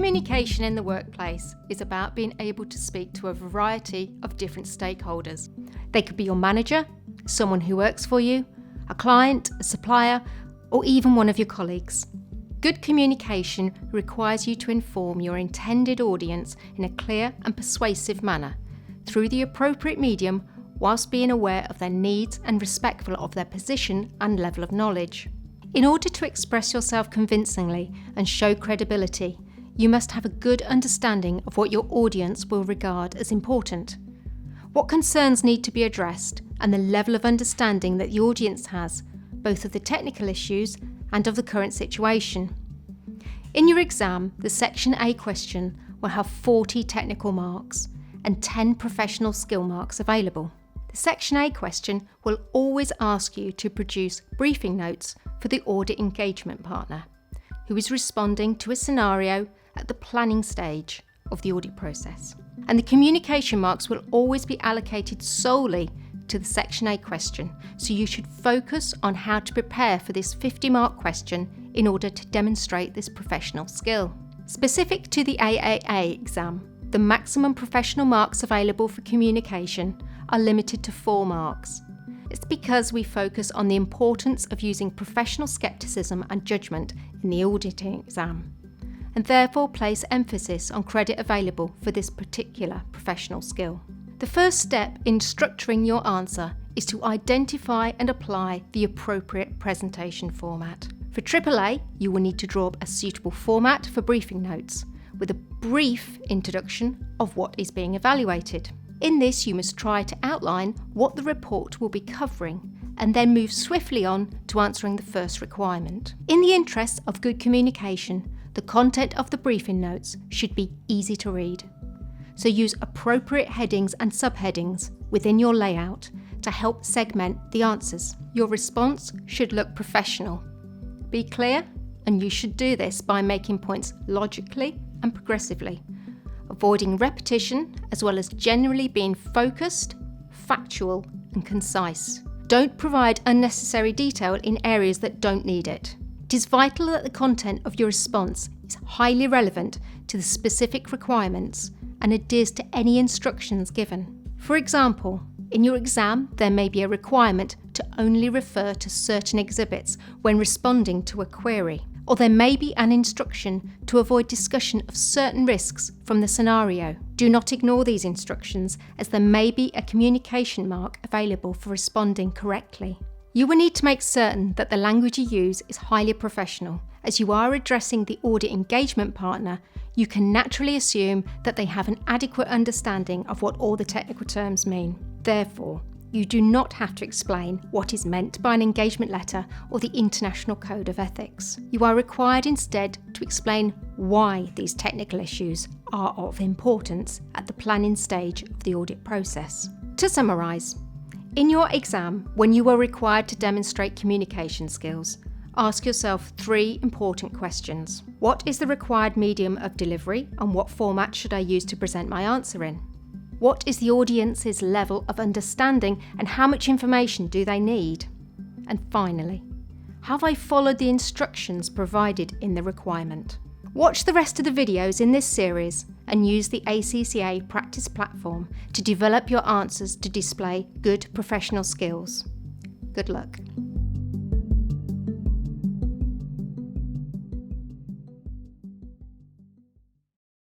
Communication in the workplace is about being able to speak to a variety of different stakeholders. They could be your manager, someone who works for you, a client, a supplier, or even one of your colleagues. Good communication requires you to inform your intended audience in a clear and persuasive manner through the appropriate medium, whilst being aware of their needs and respectful of their position and level of knowledge. In order to express yourself convincingly and show credibility, you must have a good understanding of what your audience will regard as important, what concerns need to be addressed, and the level of understanding that the audience has, both of the technical issues and of the current situation. In your exam, the Section A question will have 40 technical marks and 10 professional skill marks available. The Section A question will always ask you to produce briefing notes for the audit engagement partner, who is responding to a scenario at the planning stage of the audit process. And the communication marks will always be allocated solely to the Section A question, so you should focus on how to prepare for this 50-mark question in order to demonstrate this professional skill. Specific to the AAA exam, the maximum professional marks available for communication are limited to 4 marks. It's because we focus on the importance of using professional skepticism and judgment in the auditing exam, and therefore place emphasis on credit available for this particular professional skill. The first step in structuring your answer is to identify and apply the appropriate presentation format. For AAA, you will need to draw up a suitable format for briefing notes, with a brief introduction of what is being evaluated. In this, you must try to outline what the report will be covering and then move swiftly on to answering the first requirement. In the interest of good communication, the content of the briefing notes should be easy to read. So use appropriate headings and subheadings within your layout to help segment the answers. Your response should look professional. Be clear, and you should do this by making points logically and progressively, avoiding repetition, as well as generally being focused, factual, and concise. Don't provide unnecessary detail in areas that don't need it. It is vital that the content of your response is highly relevant to the specific requirements and adheres to any instructions given. For example, in your exam, there may be a requirement to only refer to certain exhibits when responding to a query, or there may be an instruction to avoid discussion of certain risks from the scenario. Do not ignore these instructions, as there may be a communication mark available for responding correctly. You will need to make certain that the language you use is highly professional. As you are addressing the audit engagement partner, you can naturally assume that they have an adequate understanding of what all the technical terms mean. Therefore, you do not have to explain what is meant by an engagement letter or the International Code of Ethics. You are required instead to explain why these technical issues are of importance at the planning stage of the audit process. To summarise, in your exam, when you are required to demonstrate communication skills, ask yourself 3 important questions. What is the required medium of delivery, and what format should I use to present my answer in? What is the audience's level of understanding, and how much information do they need? And finally, have I followed the instructions provided in the requirement? Watch the rest of the videos in this series and use the ACCA practice platform to develop your answers to display good professional skills. Good luck.